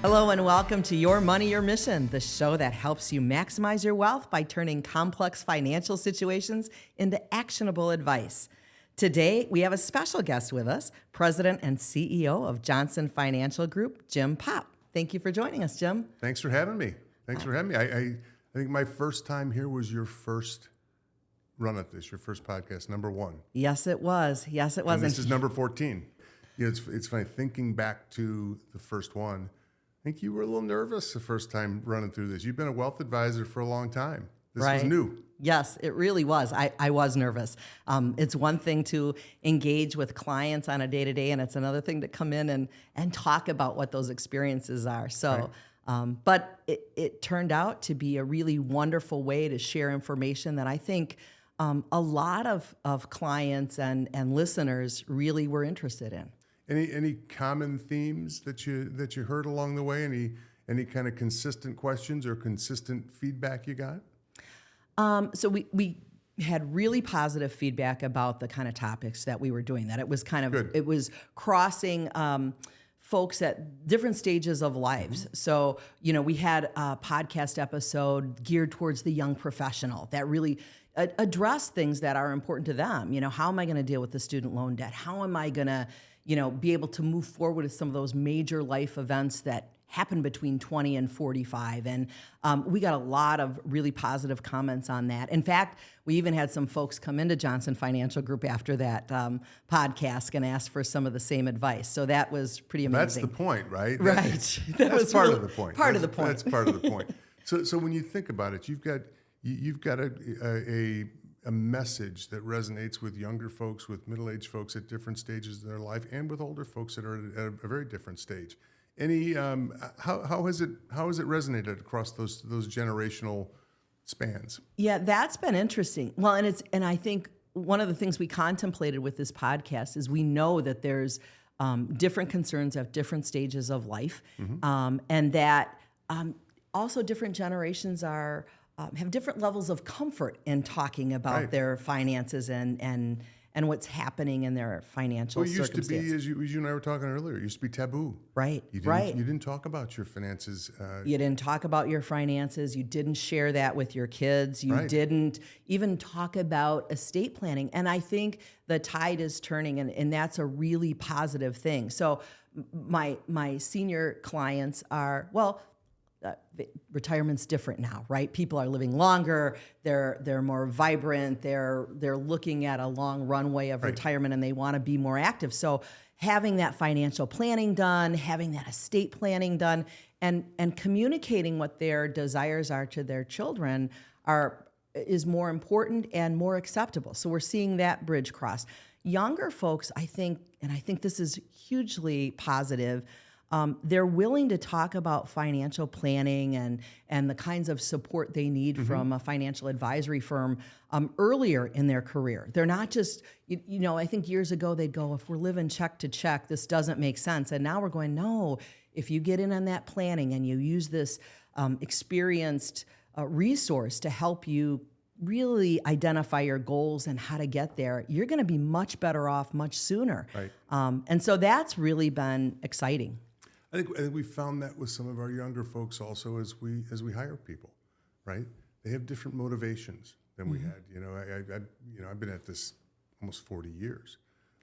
Hello and welcome to Your Money, Your Mission, the show that helps you maximize your wealth by turning complex financial situations into actionable advice. Today, we have a special guest with us, President and CEO of Johnson Financial Group, Jim Popp. Thank you for joining us, Jim. Thanks for having me. I think my first time here was your first run at this, your first podcast, number one. Yes, it was. And this is number 14. You know, it's funny, thinking back to the first one, I think you were a little nervous the first time running through this. You've been a wealth advisor for a long time. This was new. Yes, it really was. I was nervous. It's one thing to engage with clients on a day-to-day, and it's another thing to come in and talk about what those experiences are. So, right. But it turned out to be a really wonderful way to share information that I think a lot of clients and listeners really were interested in. Any common themes that you heard along the way? Any kind of consistent questions or consistent feedback you got? So we had really positive feedback about the kind of topics that we were doing. That it was kind of Good. It was crossing folks at different stages of lives. Mm-hmm. So we had a podcast episode geared towards the young professional that really address things that are important to them. How am I going to deal with the student loan debt? How am I going to be able to move forward with some of those major life events that happen between 20 and 45. And we got a lot of really positive comments on that. In fact, we even had some folks come into Johnson Financial Group after that podcast and ask for some of the same advice. So that was pretty amazing. That's the point, right? Right. That's part of the point. Part of the point. That's part of the point. So when you think about it, you've got a message that resonates with younger folks, with middle-aged folks at different stages of their life, and with older folks that are at a very different stage. How has it resonated across those generational spans? Yeah, that's been interesting. Well, and I think one of the things we contemplated with this podcast is we know that there's different concerns at different stages of life, mm-hmm. And that also different generations are have different levels of comfort in talking about right. their finances and what's happening in their financial circumstances. Well, it used to be, as you and I were talking earlier, it used to be taboo. Right, You didn't talk about your finances. You didn't talk about your finances. You didn't share that with your kids. You right. didn't even talk about estate planning. And I think the tide is turning, and that's a really positive thing. So my senior clients are, retirement's different now, right? People are living longer. They're more vibrant. They're looking at a long runway of right. retirement, and they want to be more active. So having that financial planning done, having that estate planning done, and communicating what their desires are to their children is more important and more acceptable. So we're seeing that bridge cross. Younger folks, I think this is hugely positive. They're willing to talk about financial planning and the kinds of support they need mm-hmm. from a financial advisory firm earlier in their career. They're not just, I think years ago they'd go, if we're living check to check, this doesn't make sense. And now we're going, no, if you get in on that planning and you use this experienced resource to help you really identify your goals and how to get there, you're going to be much better off much sooner. Right. And so that's really been exciting. I think we found that with some of our younger folks also as we hire people, right? They have different motivations than we mm-hmm. had. I've been at this almost 40 years.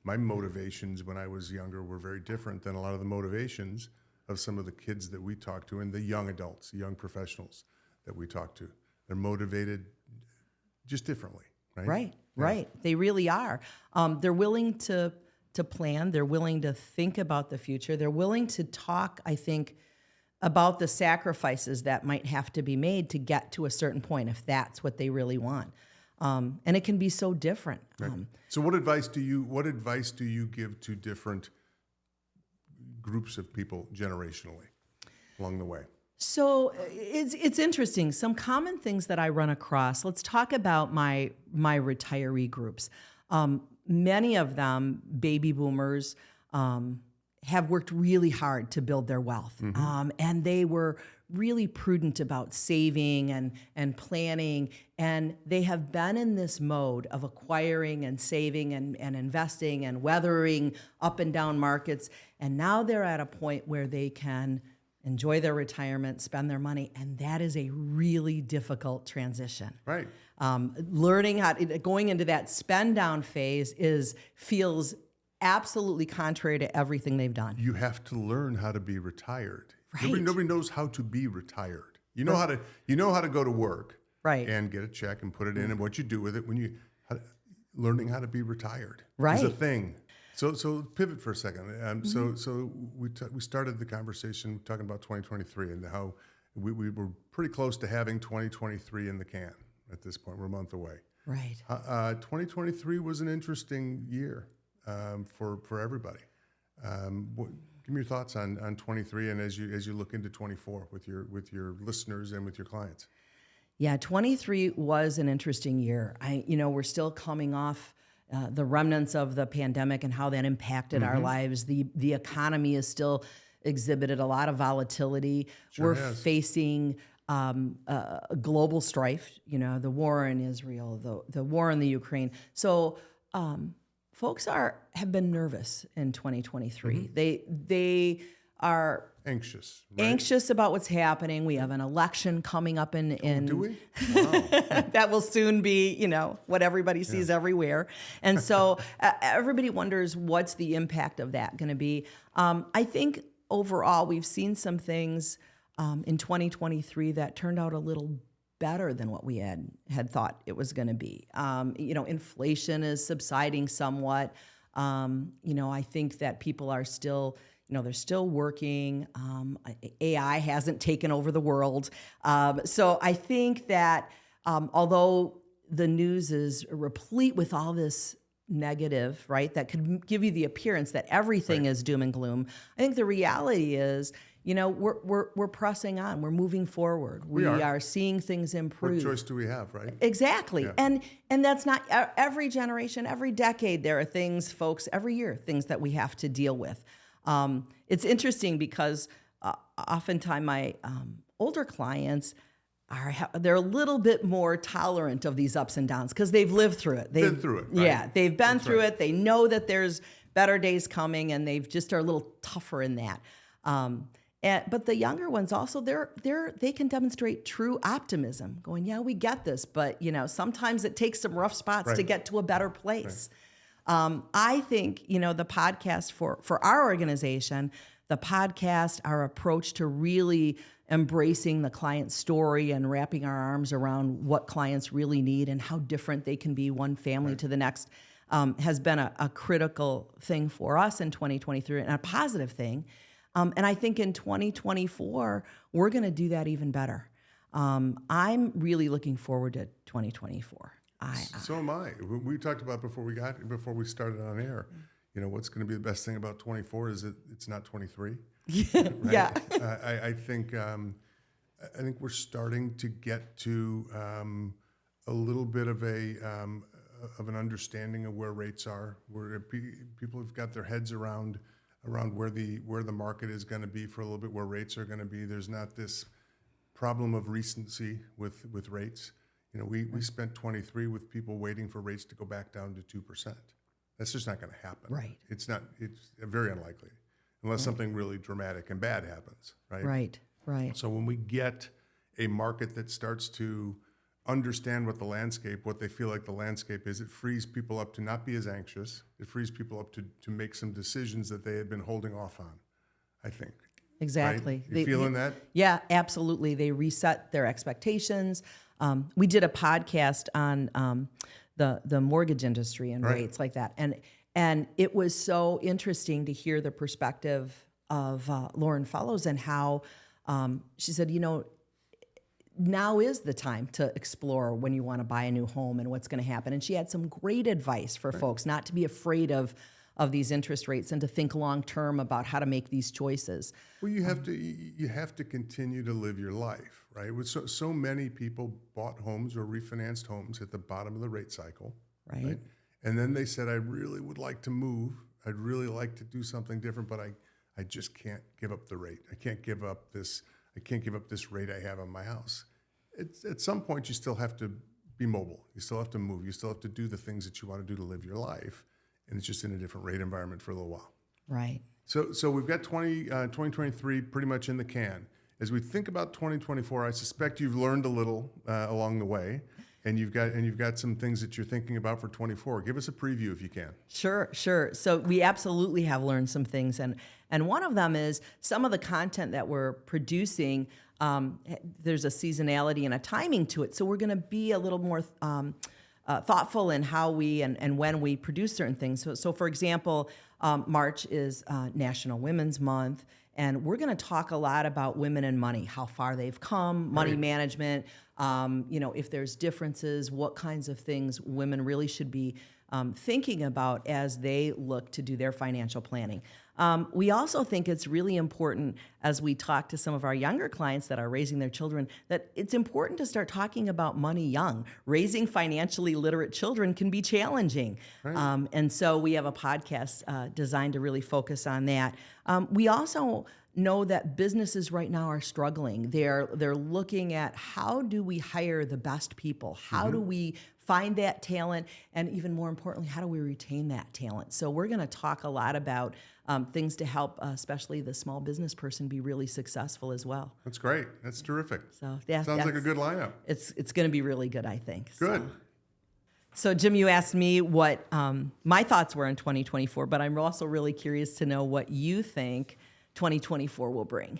My motivations when I was younger were very different than a lot of the motivations of some of the kids that we talk to and the young adults, the young professionals that we talk to. They're motivated just differently, right? Right, yeah. Right. They really are. They're willing to plan. They're willing to think about the future. They're willing to talk, I think, about the sacrifices that might have to be made to get to a certain point if that's what they really want. And it can be so different. Right. So what advice do you give to different groups of people generationally along the way? So it's interesting. Some common things that I run across. Let's talk about my retiree groups. Many of them, baby boomers, have worked really hard to build their wealth. Mm-hmm. And they were really prudent about saving and planning. And they have been in this mode of acquiring and saving and investing and weathering up and down markets. And now they're at a point where they can enjoy their retirement, spend their money, and that is a really difficult transition. Right. Learning going into that spend down phase feels absolutely contrary to everything they've done. You have to learn how to be retired. Right. Nobody knows how to be retired. You know how to go to work, right, and get a check and put it in, and what you do with it learning how to be retired, right, is a thing. So pivot for a second. So we started the conversation talking about 2023 and how we were pretty close to having 2023 in the can at this point. We're a month away. Right. 2023 was an interesting year for everybody. Give me your thoughts on 23 and as you look into 24 with your listeners and with your clients. Yeah, 23 was an interesting year. We're still coming off the remnants of the pandemic and how that impacted our lives. The economy has still exhibited a lot of volatility. Sure We're has. facing global strife. The war in Israel, the war in the Ukraine. So folks have been nervous in 2023. They are anxious, right? Anxious about what's happening. We have an election coming up in do we? Wow. that will soon be, what everybody sees everywhere. And so everybody wonders what's the impact of that going to be. I think overall we've seen some things in 2023 that turned out a little better than what we had thought it was going to be. Inflation is subsiding somewhat. I think that people are still, they're still working. AI hasn't taken over the world. So I think that although the news is replete with all this negative, right, that could give you the appearance that everything is doom and gloom, I think the reality is, we're pressing on. We're moving forward. We are seeing things improve. What choice do we have, right? Exactly. Yeah. And that's not every generation, every decade. There are things, folks, every year, things that we have to deal with. It's interesting because oftentimes my older clients they're a little bit more tolerant of these ups and downs because they've lived through it. Been through it, right? Yeah, they've been through it. They know that there's better days coming, and they've just are a little tougher in that. But the younger ones also, they can demonstrate true optimism, going, yeah, we get this, but sometimes it takes some rough spots to get to a better place. Right. I think the podcast for our organization, the podcast, our approach to really embracing the client story and wrapping our arms around what clients really need and how different they can be one family to the next, has been a critical thing for us in 2023 and a positive thing. And I think in 2024, we're going to do that even better. I'm really looking forward to 2024. So am I. We talked about before we started on air. What's going to be the best thing about 24 is it's not 23. Right? Yeah. I think we're starting to get to a little bit of an understanding of where rates are, where people have got their heads around where the market is going to be for a little bit, where rates are going to be. There's not this problem of recency with rates. We spent 23 with people waiting for rates to go back down to 2%. That's just not going to happen. Right. It's very unlikely unless something really dramatic and bad happens, right? Right. So when we get a market that starts to understand what they feel like the landscape is, it frees people up to not be as anxious. It frees people up to make some decisions that they had been holding off on, I think. Exactly. Right? You feeling that? Yeah, absolutely. They reset their expectations. We did a podcast on the mortgage industry and rates like that. And it was so interesting to hear the perspective of Lauren Fellows and how she said, now is the time to explore when you want to buy a new home and what's going to happen. And she had some great advice for folks not to be afraid of these interest rates and to think long term about how to make these choices. Well, you have to continue to live your life, right? With so many people bought homes or refinanced homes at the bottom of the rate cycle, right? And then they said, I really would like to move. I'd really like to do something different, but I just can't give up the rate. I can't give up this rate I have on my house. At some point, you still have to be mobile. You still have to move. You still have to do the things that you want to do to live your life. And it's just in a different rate environment for a little while. Right. So we've got 2023 pretty much in the can. As we think about 2024, I suspect you've learned a little along the way, and you've got some things that you're thinking about for 24. Give us a preview if you can. Sure. So we absolutely have learned some things, and one of them is some of the content that we're producing. There's a seasonality and a timing to it, so we're going to be a little more thoughtful in how we and when we produce certain things. So for example, March is National Women's Month. And we're going to talk a lot about women and money, how far they've come, money management, if there's differences, what kinds of things women really should be thinking about as they look to do their financial planning. We also think it's really important, as we talk to some of our younger clients that are raising their children, that it's important to start talking about money young. Raising financially literate children can be challenging. Right. And so we have a podcast designed to really focus on that. We also know that businesses right now are struggling. They're looking at, how do we hire the best people? How do we find that talent? And even more importantly, how do we retain that talent? So we're going to talk a lot about things to help, especially the small business person, be really successful as well. That's great. That's terrific. So sounds like a good lineup. It's going to be really good, I think. Good. So Jim, you asked me what my thoughts were in 2024, but I'm also really curious to know what you think 2024 will bring.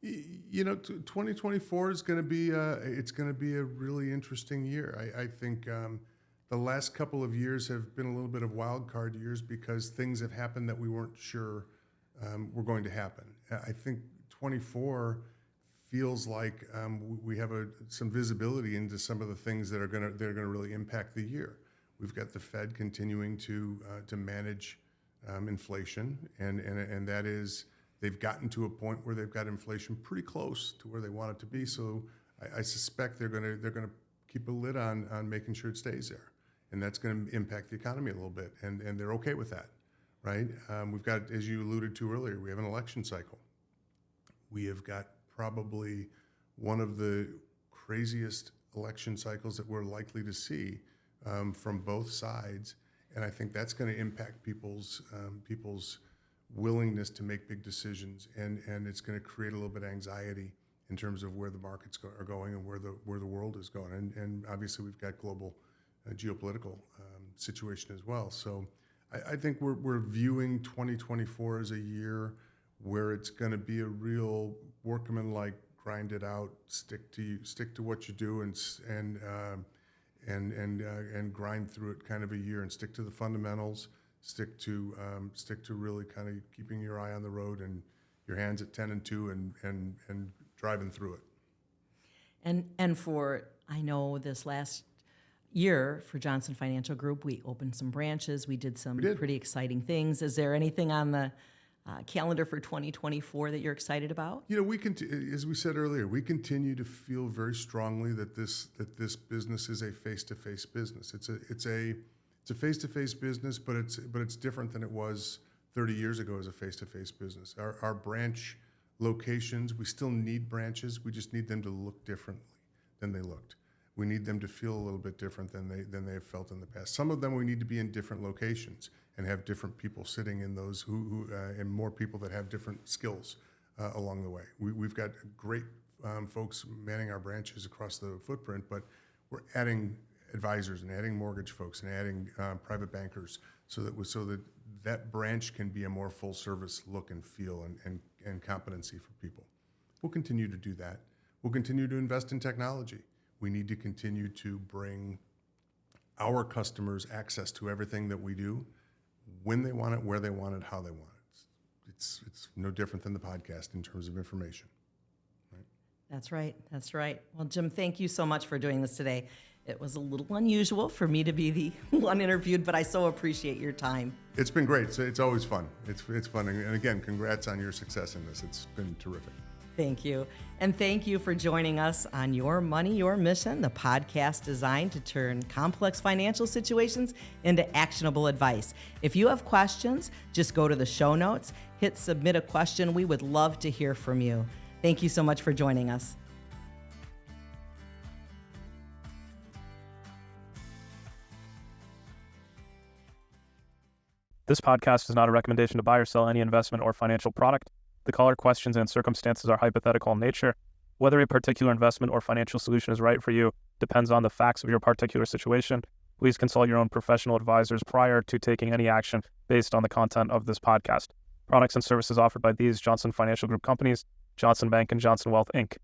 2024 is going to be a really interesting year. I think the last couple of years have been a little bit of wild card years because things have happened that we weren't sure were going to happen. I think 24 feels like we have some visibility into some of the things that are going to really impact the year. We've got the Fed continuing to manage inflation, and that is, they've gotten to a point where they've got inflation pretty close to where they want it to be. So I suspect they're going to keep a lid on making sure it stays there, and that's going to impact the economy a little bit. And they're okay with that, right? We've got, as you alluded to earlier, we have an election cycle. We have got probably one of the craziest election cycles that we're likely to see from both sides, and I think that's going to impact people's willingness to make big decisions, and it's going to create a little bit of anxiety in terms of where the markets are going and where the world is going, and obviously we've got global geopolitical situation as well. So I think we're viewing 2024 as a year where it's going to be a real workman-like, grind it out, stick to what you do, and grind through it kind of a year, and stick to the fundamentals. Stick to really kind of keeping your eye on the road and your hands at 10 and 2 and driving through it. And for, I know this last year for Johnson Financial Group, we opened some branches. We did pretty exciting things. Is there anything on the calendar for 2024 that you're excited about? As we said earlier, we continue to feel very strongly that this business is a face-to-face business. It's a face-to-face business, but it's different than it was 30 years ago as a face-to-face business. Our branch locations, we still need branches. We just need them to look differently than they looked. We need them to feel a little bit different than they have felt in the past. Some of them we need to be in different locations and have different people sitting in those and more people that have different skills along the way. We've got great folks manning our branches across the footprint, but we're adding advisors and adding mortgage folks and adding private bankers so that branch can be a more full service look and feel and competency for people. We'll continue to do that. We'll continue to invest in technology. We need to continue to bring our customers access to everything that we do, when they want it, where they want it, how they want it. It's no different than the podcast in terms of information. Right? That's right. Well, Jim, thank you so much for doing this today. It was a little unusual for me to be the one interviewed, but I so appreciate your time. It's been great. It's always fun. It's fun. And again, congrats on your success in this. It's been terrific. Thank you. And thank you for joining us on Your Money, Your Mission, the podcast designed to turn complex financial situations into actionable advice. If you have questions, just go to the show notes, hit submit a question. We would love to hear from you. Thank you so much for joining us. This podcast is not a recommendation to buy or sell any investment or financial product. The caller questions and circumstances are hypothetical in nature. Whether a particular investment or financial solution is right for you depends on the facts of your particular situation. Please consult your own professional advisors prior to taking any action based on the content of this podcast. Products and services offered by these Johnson Financial Group companies, Johnson Bank and Johnson Wealth, Inc.